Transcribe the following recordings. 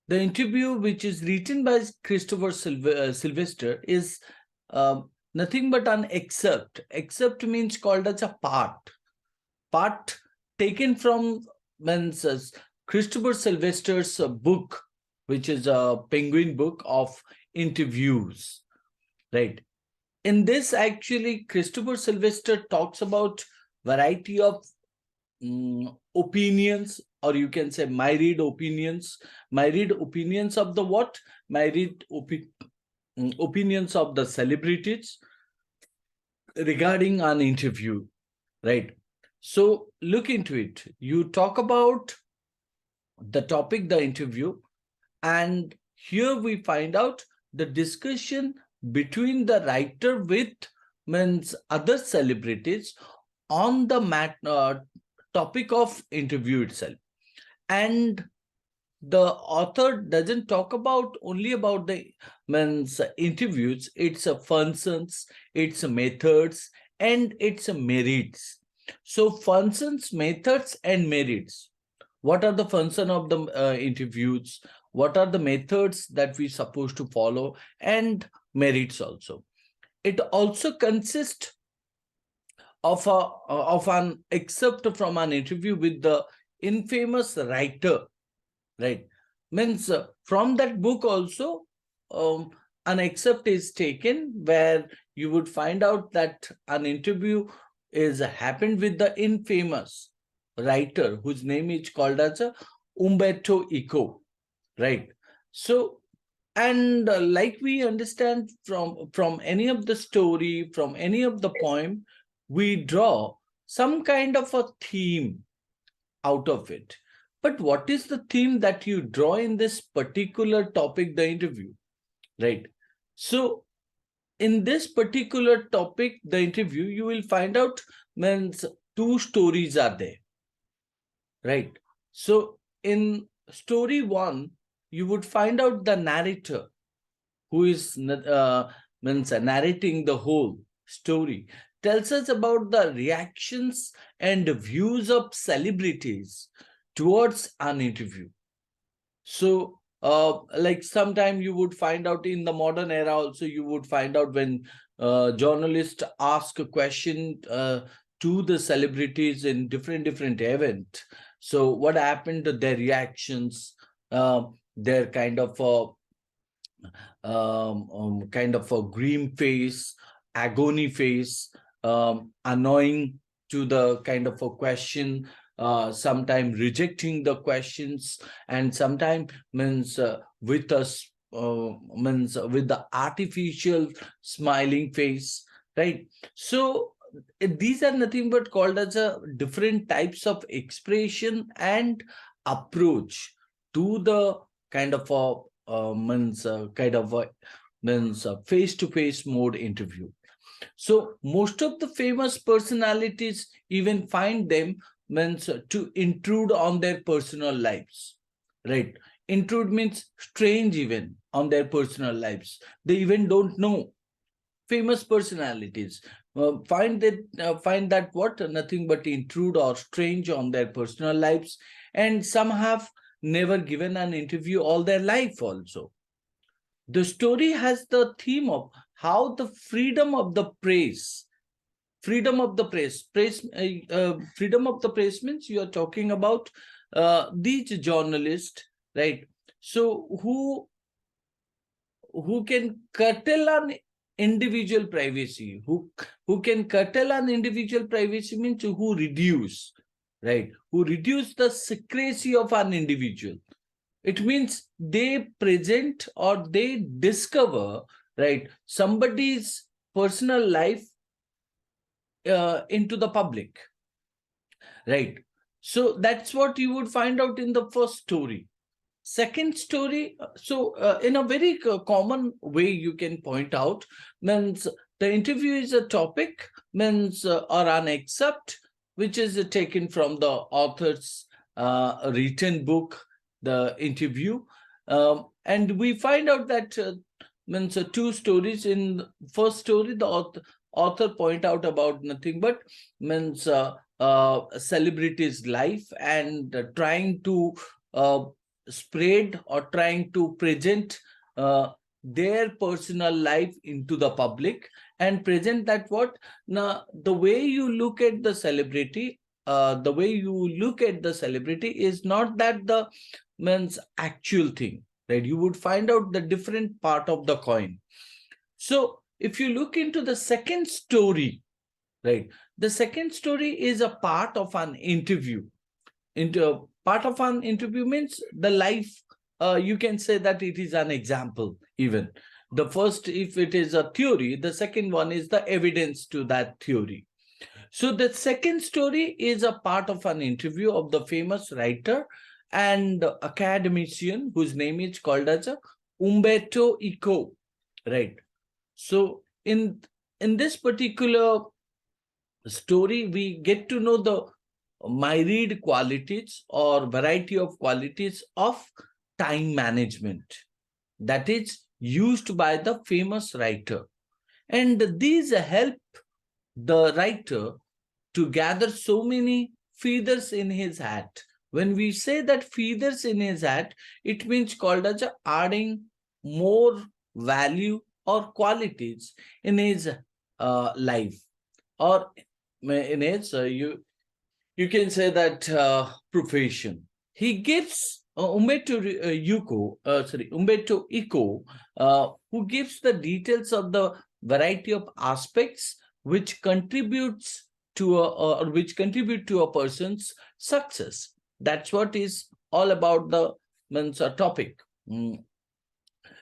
The interview, which is written by Christopher Sylvester, is nothing but an excerpt. Excerpt means called as a part taken from means Christopher Sylvester's book, which is a Penguin book of interviews, right? In this, actually, Christopher Sylvester talks about variety of opinions, or you can say myriad opinions of the what? Opinions of the celebrities regarding an interview, right? So look into it. You talk about the topic, the interview, and here we find out the discussion between the writer with means other celebrities on the topic of interview itself. And the author doesn't talk about only about the means interviews, its functions, its methods, and its merits. So functions, methods, and merits. What are the function of the interviews? What are the methods that we supposed to follow, and merits also? It also consists of an excerpt from an interview with the infamous writer, right? Means from that book also an excerpt is taken where you would find out that an interview is happened with the infamous writer whose name is called as Umberto Eco, right? So, and like we understand from any of the story, from any of the poem, we draw some kind of a theme out of it. But what is the theme that you draw in this particular topic, the interview, right? So in this particular topic, the interview, you will find out means two stories are there, right? So in story one, you would find out the narrator who is means narrating the whole story, tells us about the reactions and views of celebrities towards an interview. So like sometime you would find out in the modern era also, you would find out when journalists ask a question to the celebrities in different event. So what happened to their reactions, their kind of a grim face, agony face, annoying to the kind of a question, sometimes rejecting the questions, and sometimes means with us means with the artificial smiling face, right? So these are nothing but called as a different types of expression and approach to the kind of a means face-to-face mode interview. So most of the famous personalities even find them means to intrude on their personal lives, right? Intrude means strange even on their personal lives. They even don't know. Famous personalities find that what nothing but intrude or strange on their personal lives, and some have never given an interview all their life also. The story has the theme of how the freedom of the press, freedom of the press means you are talking about these journalists, right? So who can curtail an individual privacy, who can curtail an individual privacy means who reduce, right? Who reduce the secrecy of an individual. It means they present or they discover, right, somebody's personal life into the public, right? So that's what you would find out in the first story. Second story, so in a very common way you can point out, means the interview is a topic, means or an excerpt which is taken from the author's written book, the interview, and we find out that means two stories. In first story, the author point out about nothing but means celebrity's life and trying to spread or trying to present their personal life into the public, and present that what now the way you look at the celebrity, the way you look at the celebrity is not that the means actual thing, right? You would find out the different part of the coin. So if you look into the second story, right, the second story is a part of an interview. Into part of an interview means the life, you can say that it is an example. Even the first, if it is a theory, the second one is the evidence to that theory. So the second story is a part of an interview of the famous writer and academician whose name is called as Umberto Eco, right? So in this particular story, we get to know the myriad qualities or variety of qualities of time management that is used by the famous writer. And these help the writer to gather so many feathers in his hat. When we say that feathers in his hat, it means called as adding more value or qualities in his life, or in his you can say that profession. He gives Umberto Eco, who gives the details of the variety of aspects which contributes to or which contribute to a person's success. That's what is all about the means topic.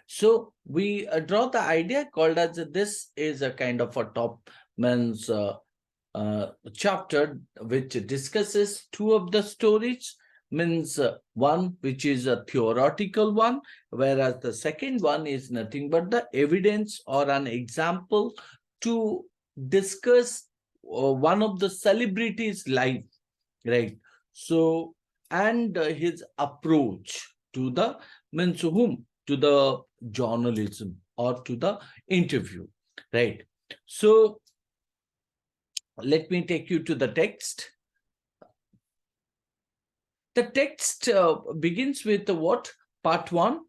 So we draw the idea called as this is a kind of a top means chapter which discusses two of the stories, means one which is a theoretical one, whereas the second one is nothing but the evidence or an example to discuss one of the celebrities' life, right? So, and his approach to the means whom to the journalism or to the interview, right? So let me take you to the text. The text begins with what? Part 1.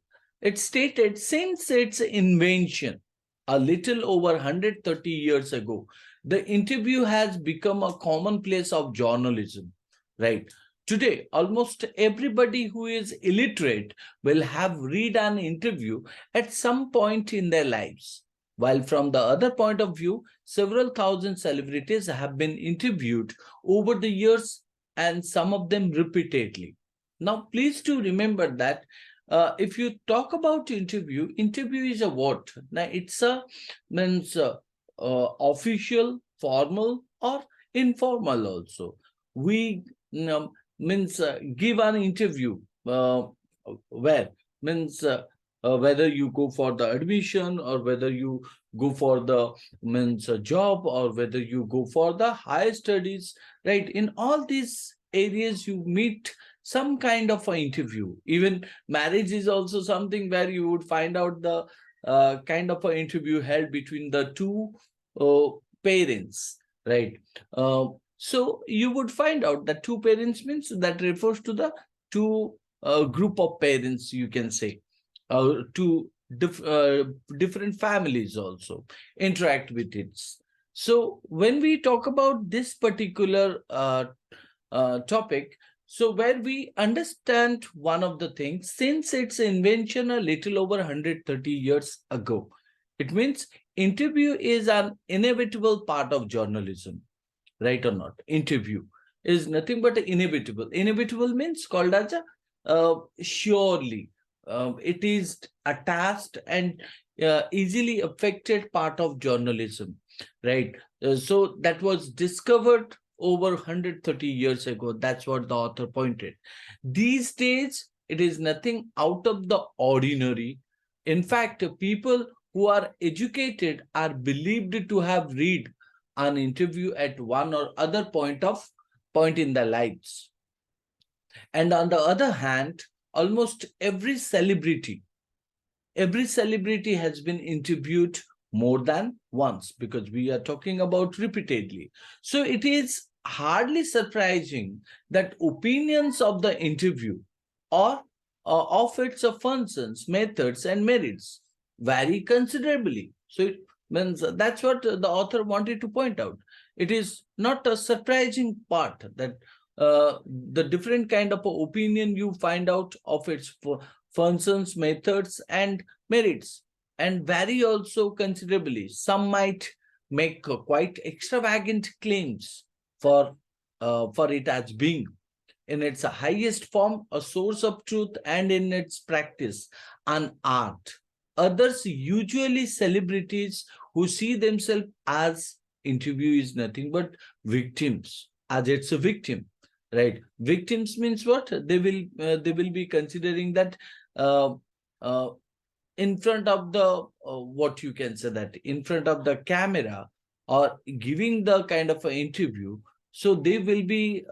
It stated, since its invention a little over 130 years ago, the interview has become a commonplace of journalism, right? Today, almost everybody who is illiterate will have read an interview at some point in their lives. While from the other point of view, several thousand celebrities have been interviewed over the years, and some of them repeatedly. Now, please do remember that if you talk about interview, interview is a what? Now, it's a means official, formal, or informal also. We means give an interview where means whether you go for the admission or whether you go for the means job or whether you go for the higher studies, right? In all these areas you meet some kind of an interview. Even marriage is also something where you would find out the kind of an interview held between the two uh, parents, right? So you would find out that two parents means that refers to the two group of parents, you can say, two different families also interact with it. So when we talk about this particular topic, so where we understand one of the things, since its invention a little over 130 years ago, it means interview is an inevitable part of journalism, right or not? Interview is nothing but inevitable. Inevitable means called as a surely. It is attached and easily affected part of journalism, right? So that was discovered over 130 years ago. That's what the author pointed. These days, it is nothing out of the ordinary. In fact, people who are educated are believed to have read an interview at one or other point in their lives. And on the other hand, almost every celebrity has been interviewed more than once, because we are talking about repeatedly. So it is hardly surprising that opinions of the interview or of its functions, methods, and merits vary considerably. So it means that's what the author wanted to point out. It is not a surprising part that the different kind of opinion you find out of its functions, methods, and merits, and vary also considerably. Some might make quite extravagant claims for it as being in its highest form a source of truth, and in its practice an art. Others, usually celebrities who see themselves as interview is nothing but victims, as it's a victim, right? Victims means what? They will be considering that uh, uh, in front of the what you can say, that in front of the camera or giving the kind of an interview, so they will be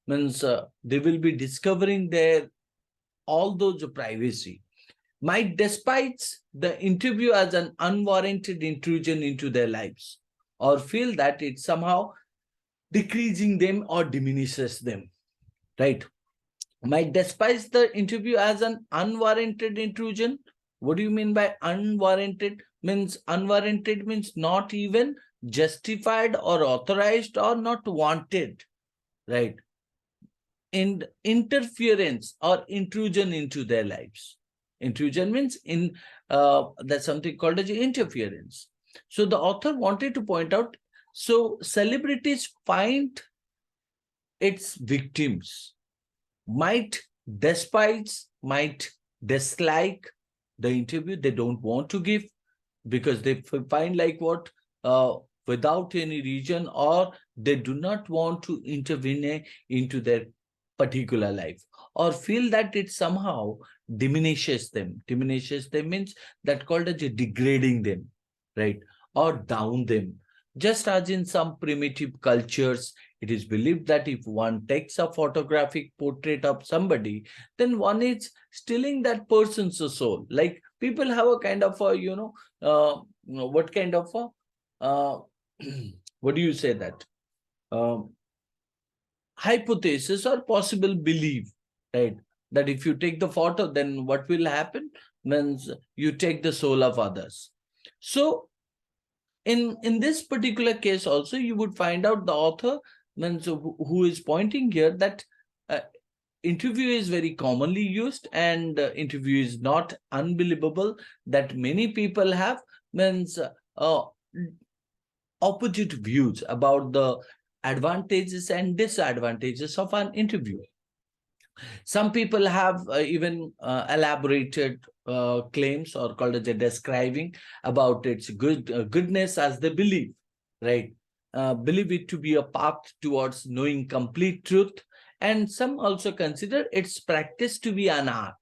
means they will be discovering their all those privacy, might despite the interview as an unwarranted intrusion into their lives, or feel that it somehow decreasing them or diminishes them, right? Might despise the interview as an unwarranted intrusion. What do you mean by unwarranted? Means unwarranted means not even justified or authorized or not wanted, right? In interference or intrusion into their lives. Intrusion means in that's something called as interference. So the author wanted to point out, so celebrities find its victims, might despise, might dislike the interview, they don't want to give because they find like what, without any reason, or they do not want to intervene into their particular life, or feel that it somehow diminishes them means that called as degrading them, right? Or down them. Just as in some primitive cultures, it is believed that if one takes a photographic portrait of somebody, then one is stealing that person's soul. Like people have a kind of a, what kind of a, uh, what do you say that? Um, Hypothesis or possible belief, right? That if you take the photo, then what will happen? Means you take the soul of others. So in this particular case also, you would find out the author means who is pointing here that uh, interview is very commonly used, and interview is not unbelievable that many people have means opposite views about the advantages and disadvantages of an interview. Some people have even elaborated claims or called as a describing about its goodness as they believe, right? Believe it to be a path towards knowing complete truth, and some also consider its practice to be an art,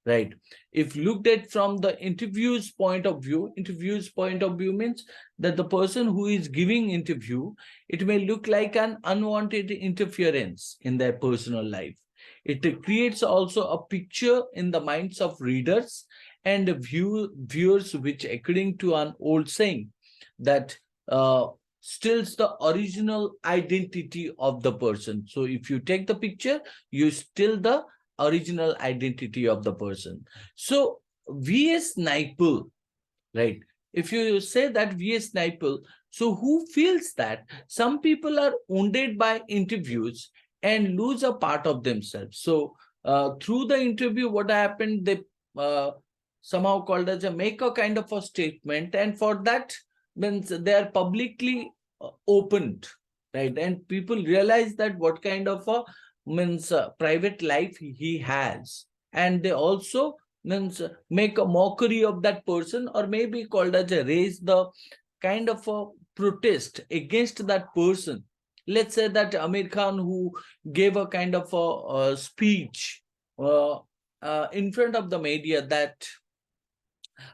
right? If looked at from the interview's point of view means that the person who is giving interview, it may look like an unwanted interference in their personal life. It creates also a picture in the minds of readers and viewers, which, according to an old saying, that stills the original identity of the person. So if you take the picture, you still the original identity of the person. So V.S. Naipaul, right? If you say that V.S. Naipaul, so who feels that some people are wounded by interviews and lose a part of themselves. So through the interview, what happened, they somehow called as a make a kind of a statement, and for that means they are publicly opened, right? And people realize that what kind of a means private life he has, and they also means make a mockery of that person, or maybe called as a raise the kind of a protest against that person. Let's say that Amir Khan, who gave a kind of a speech in front of the media, that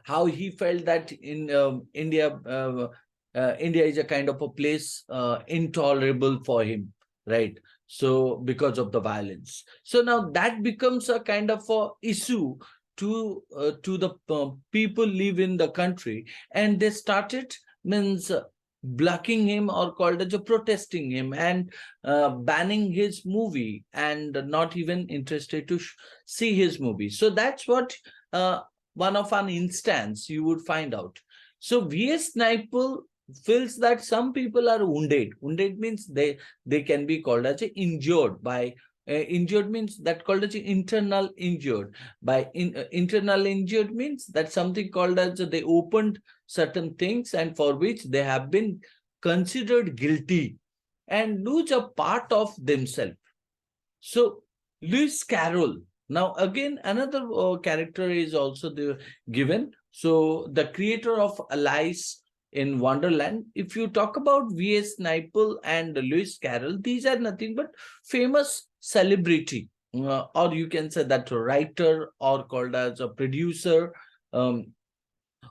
how he felt that in India is a kind of a place intolerable for him, right? So because of the violence, so now that becomes a kind of a issue to the people live in the country, and they started means blocking him or called as a protesting him and banning his movie and not even interested to see his movie. So that's what one of an instance you would find out. So V.S. Naipaul feels that some people are wounded. Wounded means they can be called as injured by injured means that called as internal injured. By internal injured means that something called as they opened certain things and for which they have been considered guilty and lose a part of themselves. So Lewis Carroll. Now again, another character is also given. So the creator of Alice in Wonderland. If you talk about V.S. Naipaul and Lewis Carroll, these are nothing but famous celebrity, or you can say that writer or called as a producer, um,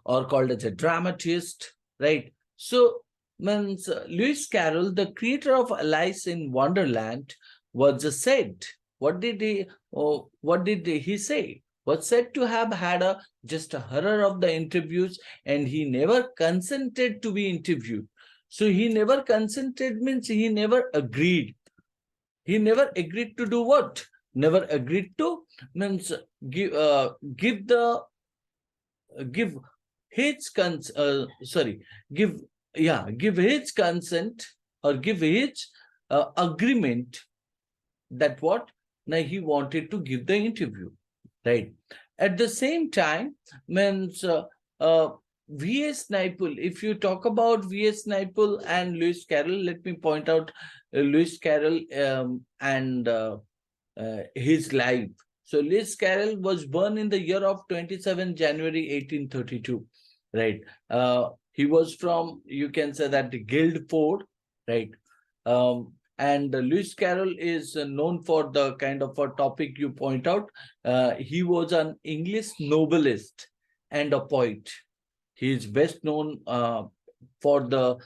or called as a dramatist, right? So, means Lewis Carroll, the creator of Alice in Wonderland, was said. What did he? Oh, what did he say? Was said to have had a just a horror of the interviews, and he never consented to be interviewed. So he never consented means he never agreed. He never agreed to do what? Never agreed to means give the give his sorry give give his consent or give his agreement that what now he wanted to give the interview, right? At the same time means uh, V.S. Naipaul, if you talk about V.S. Naipaul and Lewis Carroll, let me point out Lewis Carroll and his life. So Lewis Carroll was born in the year of 27 January 1832, right? He was from, you can say that Guildford, right? And Lewis Carroll is known for the kind of a topic you point out. He was an English novelist and a poet. He is best known for the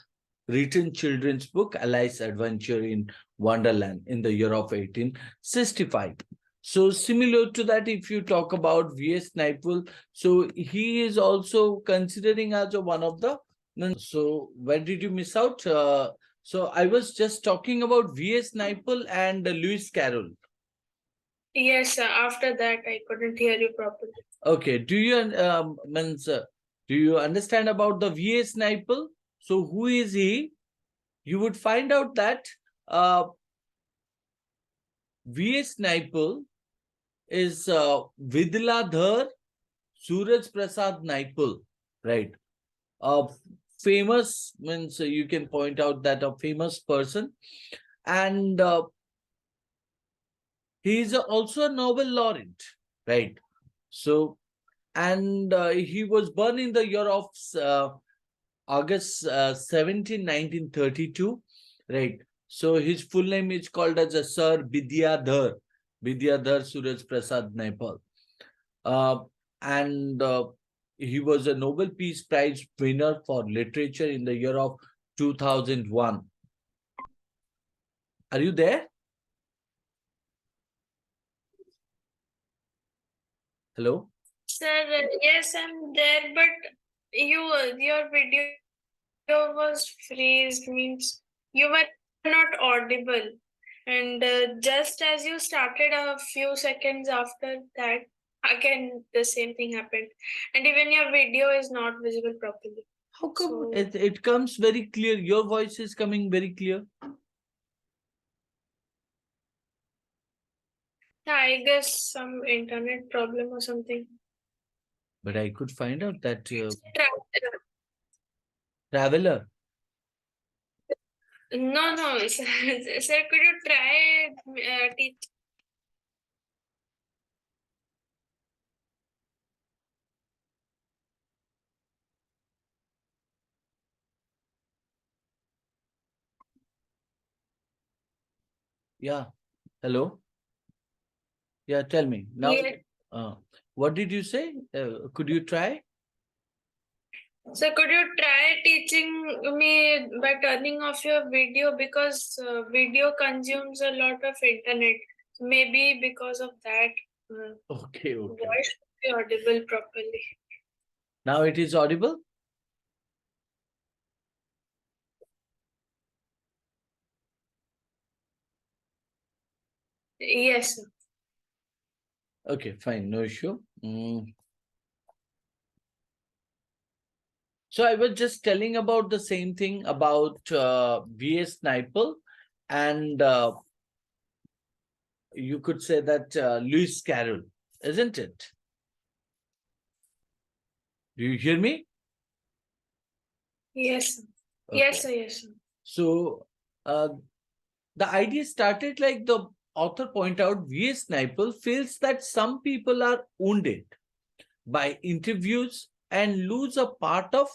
written children's book Alice Adventure in Wonderland in the year of 1865. So similar to that, if you talk about V.S. Naipaul, so he is also considering as one of the. So where did you miss out? So I was just talking about V.S. Naipaul and Lewis Carroll. Yes, sir. After that, I couldn't hear you properly. Okay. Do you understand about the V.S. Naipaul? So who is he? You would find out that V.S. Naipaul is Vidladhar Suraj Prasad Naipaul, right? A famous means you can point out that a famous person, and he is also a Nobel laureate, right? So, and he was born in the year of August 17, 1932, right? So his full name is called as a Sir Vidyadhar Suraj Prasad Naipaul. Uh, and he was a Nobel Peace Prize winner for literature in the year of 2001. Are you there? Hello? Sir, yes, I'm there, but your video was freezed, means you were not audible. And just as you started a few seconds after that, again the same thing happened. And even your video is not visible properly. How come So, it comes very clear? Your voice is coming very clear. yeah, I guess some internet problem or something. But I could find out that Try, traveler. no, no, sir, could you try teach? Yeah. Hello. Yeah. Tell me now. Yeah. Uh, what did you say? Could you try? So could you try teaching me by turning off your video, because video consumes a lot of internet. Maybe because of that, Okay. Okay. voice should be audible properly. Now it is audible. Yes, sir. Okay, fine, no issue. So I was just telling about the same thing about V.S. Naipaul and you could say that Lewis Carroll, isn't it? Do you hear me? Yes, sir. Okay. Yes, sir. Yes, sir. So uh, the idea started like the author point out, V.S. Naipaul feels that some people are wounded by interviews and lose a part of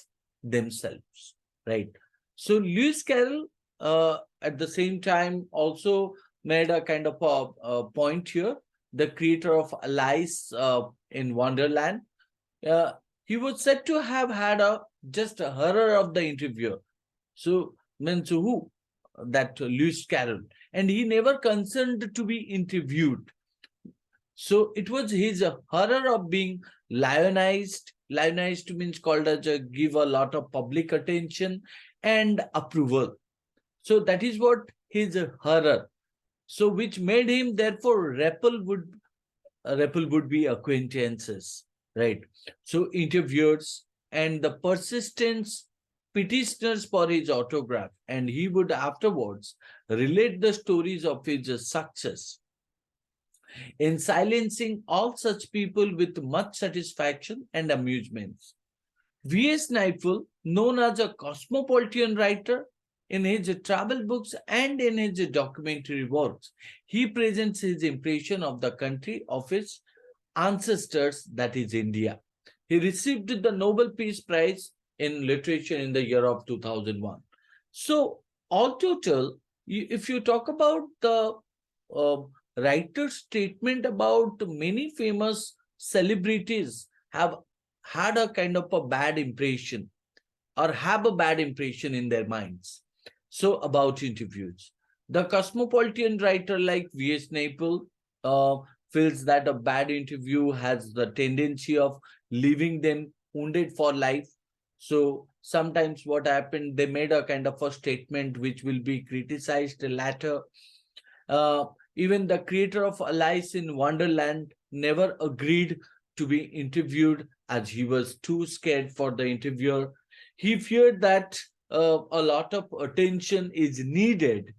themselves, right? So Lewis Carroll at the same time also made a kind of a point here, the creator of Alice in Wonderland. uh, he was said to have had a just a horror of the interviewer. So means who? That Lewis Carroll. And he never concerned to be interviewed. So it was his horror of being lionized. Lionized means called as a give a lot of public attention and approval. So that is what his horror. So which made him therefore repel would be acquaintances, right? So interviewers and the persistence petitioners for his autograph, and he would afterwards relate the stories of his success in silencing all such people with much satisfaction and amusements. V.S. Naipaul, known as a cosmopolitan writer, in his travel books and in his documentary works, he presents his impression of the country of his ancestors, that is India. He received the Nobel Peace Prize in Literature in the year of 2001. So, all total, if you talk about the uh, writer's statement about many famous celebrities have had a kind of a bad impression or have a bad impression in their minds. So, about interviews. The cosmopolitan writer like V.S. Naipaul uh, feels that a bad interview has the tendency of leaving them wounded for life. So, sometimes what happened, they made a kind of a statement which will be criticized later. uh, Even the creator of Alice in Wonderland never agreed to be interviewed as he was too scared for the interviewer. He feared that a lot of attention is needed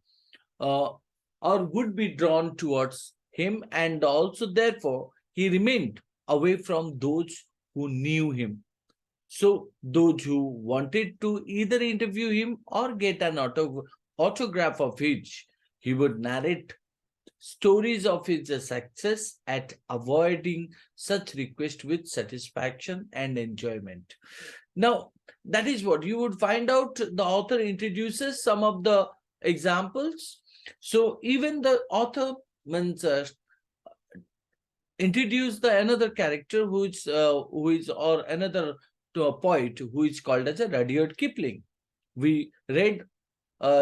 uh, or would be drawn towards him, and also, therefore, he remained away from those who knew him. So, those who wanted to either interview him or get an autograph of his, he would narrate stories of his success at avoiding such requests with satisfaction and enjoyment. Now, that is what you would find out. The author introduces some of the examples. So, even the author means, introduce the another character who is or another to a poet who is called as a Rudyard Kipling. We read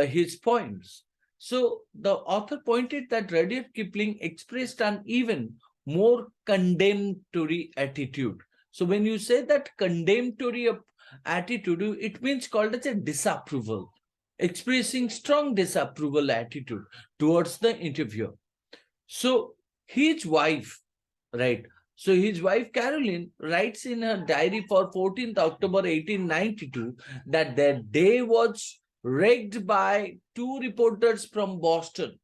his poems. So the author pointed that Rudyard Kipling expressed an even more condemnatory attitude. So when you say that condemnatory attitude, it means called as a disapproval, expressing strong disapproval attitude towards the interviewer. So his wife, right? So his wife Caroline writes in her diary for 14th October 1892 that their day was wrecked by two reporters from Boston,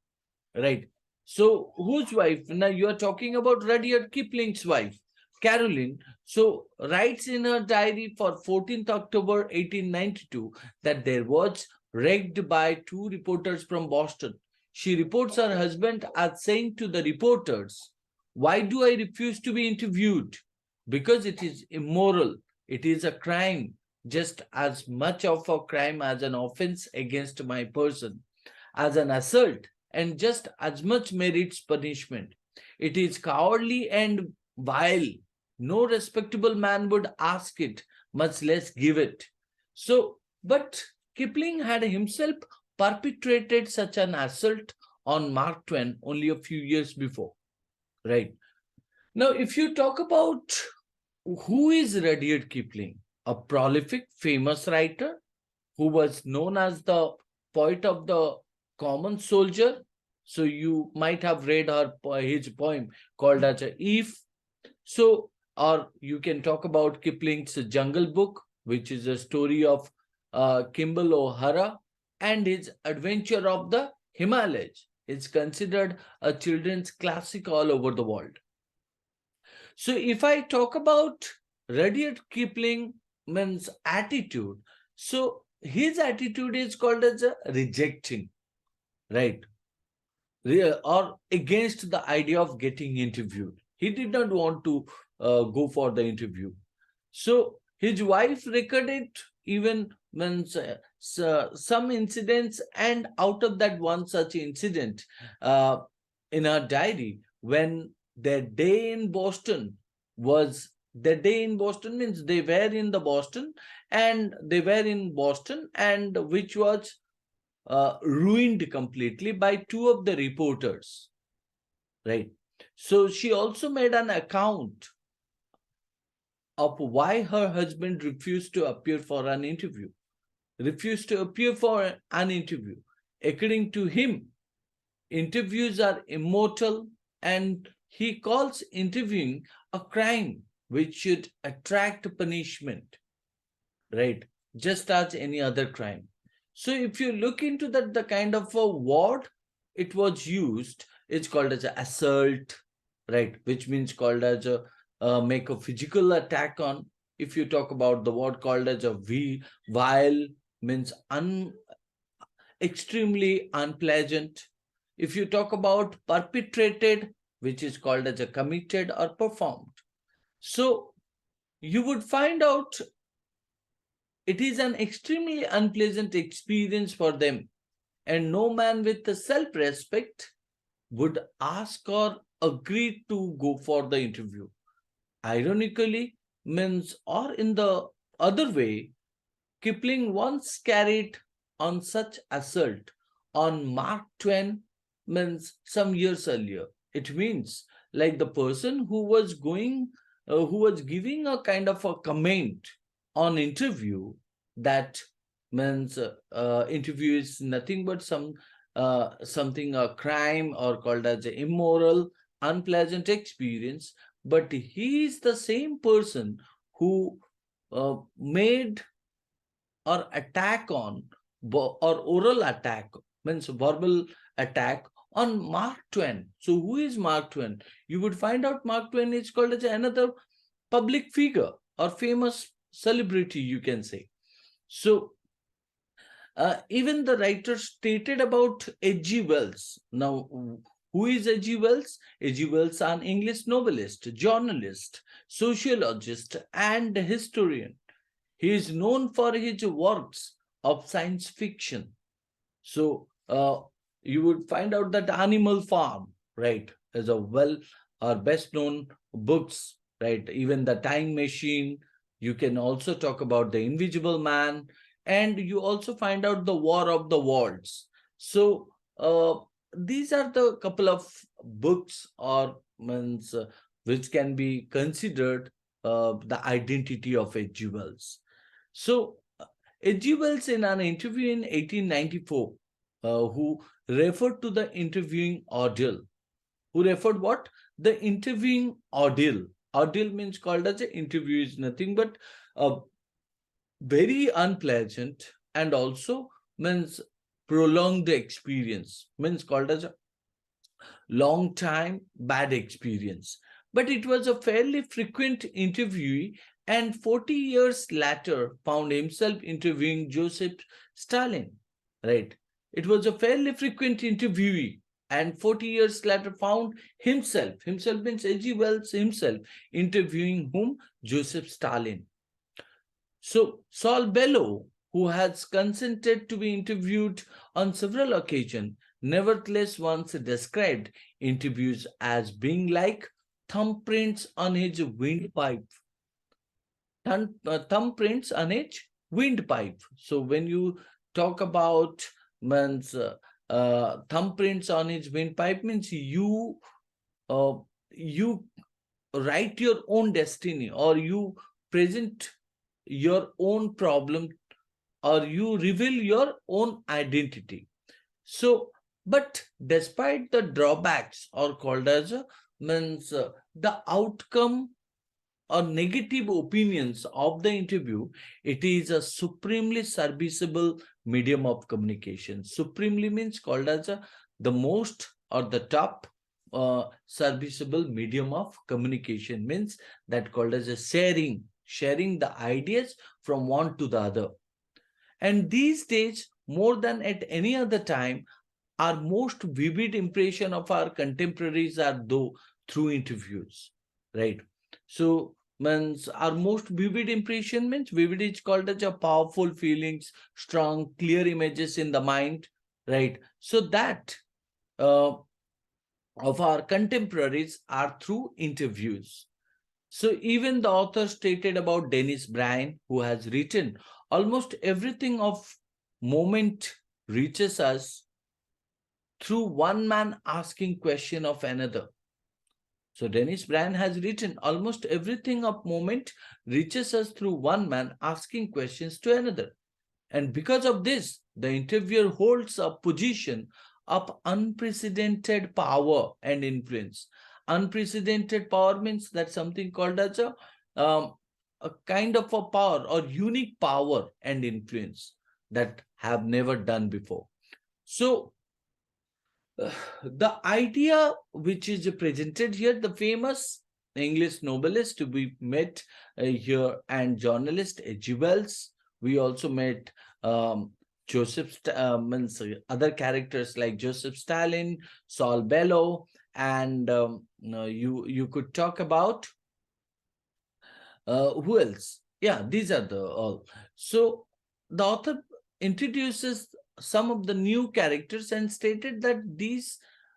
right? So whose wife? Now you are talking about Rudyard Kipling's wife, Caroline. So writes in her diary for 14th October 1892 that there was wrecked by two reporters from Boston. She reports her husband as saying to the reporters, "Why do I refuse to be interviewed? Because it is immoral. It is a crime, just as much of a crime as an offense against my person, as an assault, and just as much merits punishment. It is cowardly and vile. No respectable man would ask it, much less give it." So, but Kipling had himself perpetrated such an assault on Mark Twain only a few years before, right? Now, if you talk about who is Rudyard Kipling, a prolific, famous writer who was known as the poet of the common soldier. So you might have read his poem called as If. So, or you can talk about Kipling's Jungle Book, which is a story of Kimball O'Hara and his adventure of the Himalayas. It's considered a children's classic all over the world. So, if I talk about Rudyard Kipling's attitude, so his attitude is called as a rejecting, right? Or against the idea of getting interviewed. He did not want to go for the interview. So his wife recorded even when some incidents, and out of that one such incident uh, in her diary, when their day in Boston was the day in Boston means they were in the Boston, and they were in Boston, and which was ruined completely by two of the reporters, right? So she also made an account of why her husband refused to appear for an interview. Refused to appear for an interview. According to him, interviews are immortal, and he calls interviewing a crime which should attract punishment, right? Just as any other crime. So if you look into that, the kind of a word it was used, it's called as an assault, right? Which means called as a make a physical attack on. If you talk about the word called as a vile, means extremely unpleasant. If you talk about perpetrated, which is called as a committed or performed. So you would find out it is an extremely unpleasant experience for them, and no man with self respect would ask or agree to go for the interview. Ironically, means, or in the other way, Kipling once carried on such assault on Mark Twain, means some years earlier. It means like the person who was giving a kind of a comment on interview, that means interview is nothing but something a crime or called as a immoral, unpleasant experience. But he is the same person who made or attack on or oral attack, means verbal attack on Mark Twain. So who is Mark Twain? You would find out Mark Twain is called as another public figure or famous celebrity, you can say. So even the writer stated about H.G. Wells. Now, who is H.G. Wells? H.G. Wells, an English novelist, journalist, sociologist, and historian. He is known for his works of science fiction. So you would find out that Animal Farm, right, is a well or best known books, right? Even the Time Machine. You can also talk about the Invisible Man, and you also find out the War of the Worlds. So these are the couple of books or means which can be considered the identity of H.G. Wells. So H.G. Wells, in an interview in 1894, who referred to the interviewing ordeal. Who referred what? The interviewing ordeal. Ordeal means called as an interview is nothing but very unpleasant, and also means prolonged experience, means called as a long time bad experience. But it was a fairly frequent interviewee, and 40 years later found himself interviewing Joseph Stalin, right? It was a fairly frequent interviewee, and 40 years later found himself means H.G. Wells himself, interviewing whom? Joseph Stalin. So Saul Bellow, who has consented to be interviewed on several occasions, nevertheless once described interviews as being like thumbprints on his windpipe. Thumbprints on his windpipe. So when you talk about means thumbprints on his windpipe, means uh, you write your own destiny, or you present your own problem, or you reveal your own identity. So But despite the drawbacks or called as means the outcome or negative opinions of the interview, it is a supremely serviceable medium of communication. Supremely means called as the most or the top serviceable medium of communication, means that called as a sharing the ideas from one to the other. And these days, more than at any other time, our most vivid impression of our contemporaries are though through interviews, right? So means our most vivid impression, means vivid is called as a powerful feelings, strong clear images in the mind, right? So that uh, of our contemporaries are through interviews. So even the author stated about Dennis Bryan, who has written almost everything of moment reaches us through one man asking question of another. So Dennis Bryan has written almost everything of moment reaches us through one man asking questions to another. And because of this, the interviewer holds a position of unprecedented power and influence. Unprecedented power means that something called as a kind of a power or unique power and influence that have never done before. So the idea which is presented here, the famous English novelist to be met here and journalist H.G. Wells. We also met means other characters like Joseph Stalin, Saul Bellow, and you could talk about who else? Yeah, these are the all. So the author introduces some of the new characters and stated that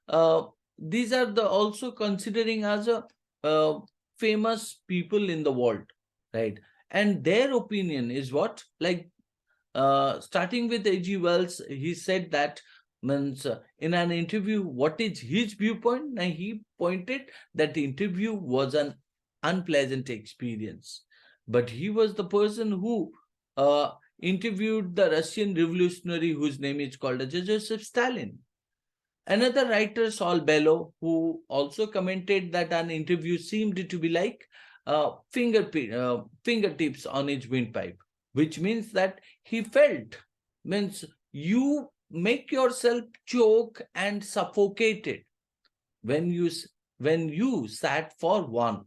uh, these are the also considering as a famous people in the world, right? And their opinion is what, like starting with A.G. Wells, he said that means in an interview, what is his viewpoint? And he pointed that the interview was an unpleasant experience. But he was the person who interviewed the Russian revolutionary whose name is called as Joseph Stalin. Another writer, Saul Bellow, who also commented that an interview seemed to be like fingertips on his windpipe, which means that he felt, means you make yourself choke and suffocated when you sat for one,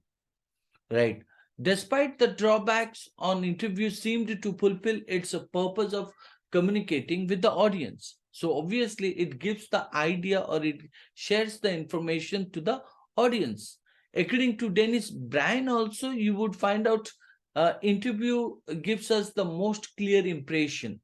right? Despite the drawbacks on interview seemed to fulfill its purpose of communicating with the audience. So obviously it gives the idea or it shares the information to the audience. According to Dennis Bryan also, you would find out interview gives us the most clear impression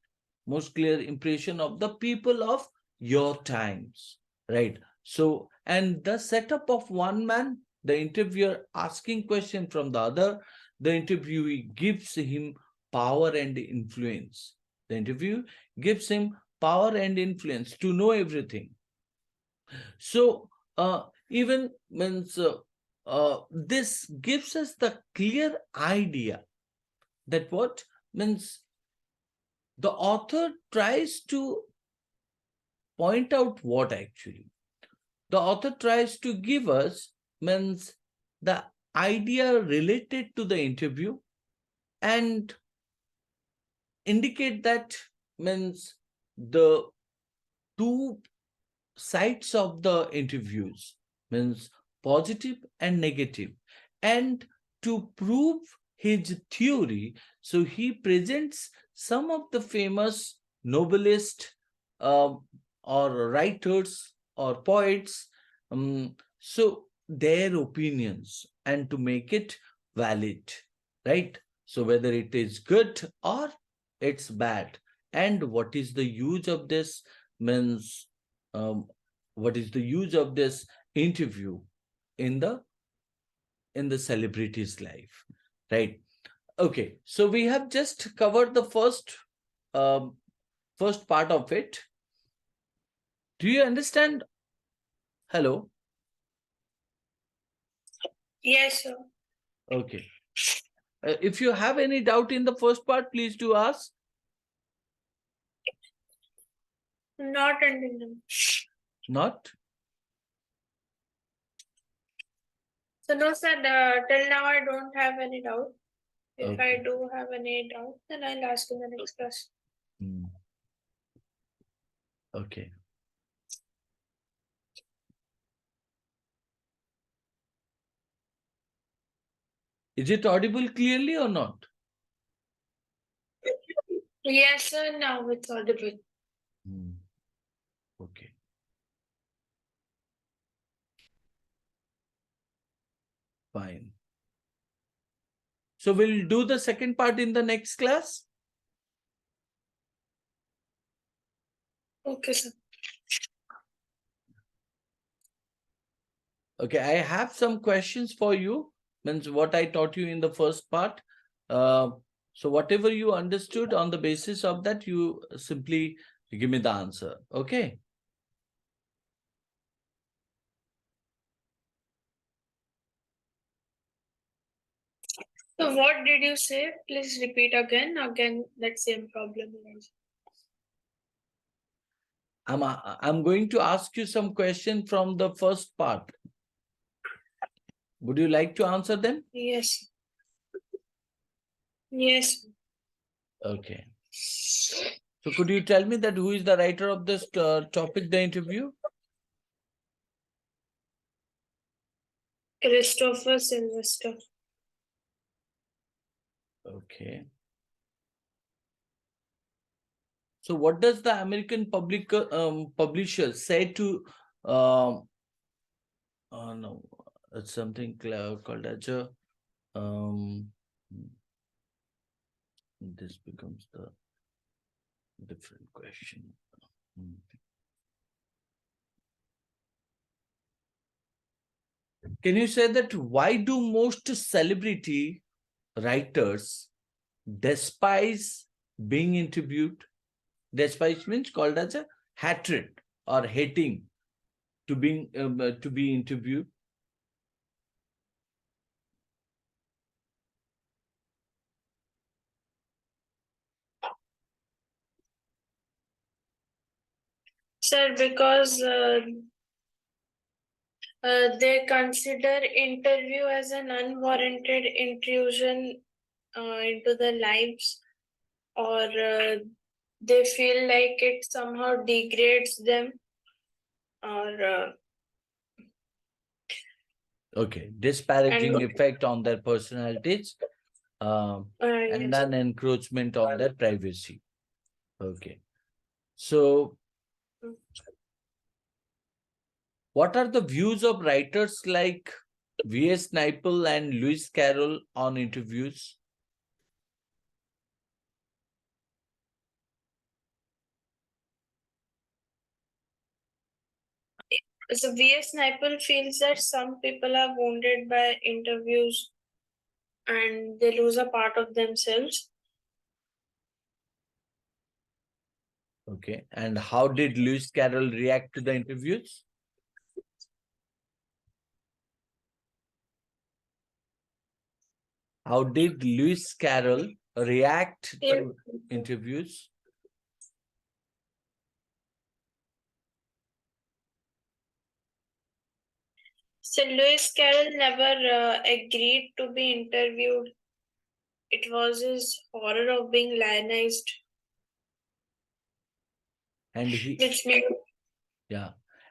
of the people of your times, right? So, and the setup of one man, the interviewer asking question from the other, the interviewee gives him power and influence. The interview gives him power and influence to know everything. So even means this gives us the clear idea that what means the author tries to point out what actually the author tries to give us means the idea related to the interview and indicate that means the two sides of the interviews, means positive and negative, and to prove his theory, so he presents some of the famous novelist uh, or writers or poets, so their opinions and to make it valid, right? So whether it is good or it's bad, and what is the use of this, means um, what is the use of this interview in the celebrity's life, right? Okay, so we have just covered the um, first part of it. Do you understand? Hello. Yes, sir. Okay. If you have any doubt in the first part, please do ask. Not until now. Not? So no, sir. Till now, I don't have any doubt. If Okay. I do have any doubt, then I'll ask in the next class. Okay. Is it audible clearly or not? Yes, sir. Now it's audible. Okay. Fine. So we'll do the second part in the next class. Okay, sir. Okay, I have some questions for you. Means what I taught you in the first part. So whatever you understood, on the basis of that, you simply give me the answer. Okay. So what did you say? Please repeat again. Again, that same problem. I'm going to ask you some questions from the first part. Would you like to answer them? Yes. Yes. Okay. So could you tell me that who is the writer of this topic, the interview? Christopher Sylvester. Okay. So what does the American publisher say to no, it's something called as a this becomes the different question. Can you say that why do most celebrity writers despise being interviewed? Despise means called as a hatred or hating to be interviewed. Sir, because they consider interview as an unwarranted intrusion into the lives, or they feel like it somehow degrades them, or Okay, disparaging and effect on their personalities and yes. an encroachment on their privacy. Okay. So what are the views of writers like V.S. Naipaul and Lewis Carroll on interviews? So V.S. Naipaul feels that some people are wounded by interviews and they lose a part of themselves. Okay. And how did Lewis Carroll react to the interviews? How did Lewis Carroll react to interviews? So Lewis Carroll never agreed to be interviewed. It was his horror of being lionized. And he Which means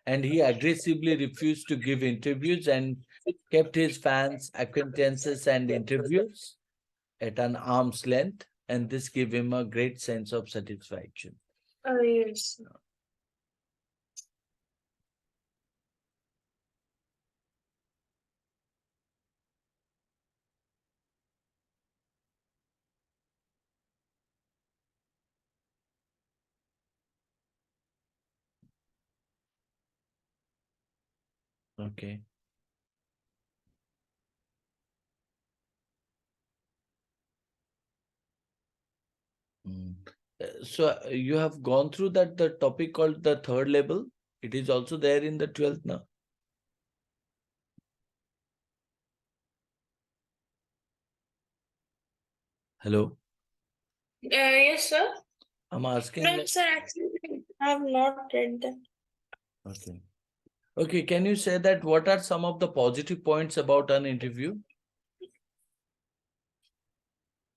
and he aggressively refused to give interviews and kept his fans, acquaintances, and interviews at an arm's length, and this gave him a great sense of satisfaction. yes. Okay. So you have gone through the topic called the third level. It is also there in the 12th now. Hello. Yes, sir. I'm asking. No, sir. Actually, I have not read that. Okay. Okay, can you say that what are some of the positive points about an interview?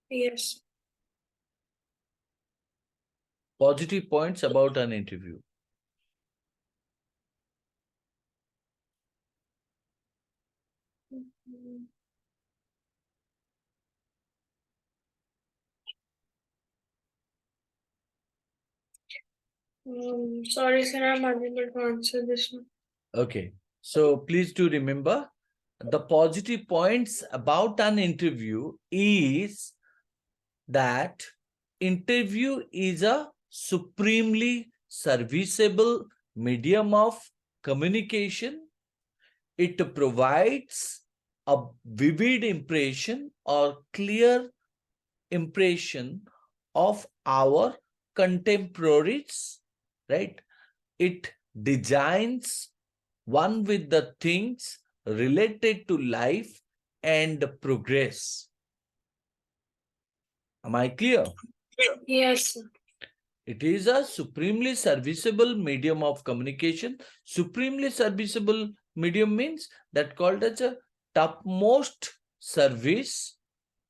Yes. Positive points about an interview. Sorry, sir, I'm unable to answer this one. Okay, so please do remember the positive points about an interview is that interview is a supremely serviceable medium of communication. It provides a vivid impression or clear impression of our contemporaries, right? It designs one with the things related to life and progress. Am I clear? Yes, sir. It is a supremely serviceable medium of communication. Supremely serviceable medium means that called as a topmost service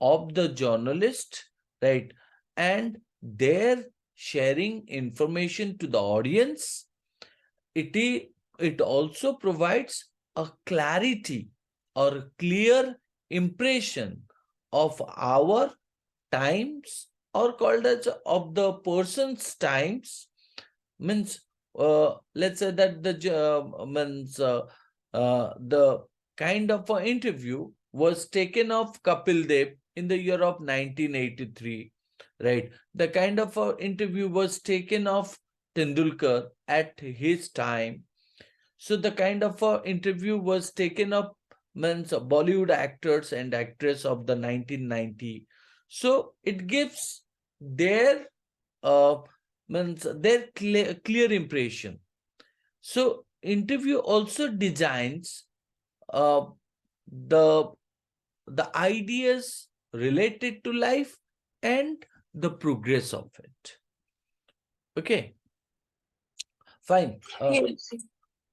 of the journalist, right? And their sharing information to the audience. It also provides a clarity or clear impression of our times or called as of the person's times, means let's say that the kind of an interview was taken of Kapil Dev in the year of 1983, right? The kind of interview was taken of Tendulkar at his time. So the kind of interview was taken up means Bollywood actors and actress of the 1990. So it gives their uh, means their clear impression. So interview also designs uh, the the ideas related to life and the progress of it. Okay, fine. Yes.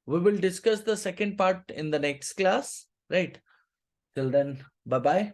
We will discuss the second part in the next class, right? Till then, bye bye.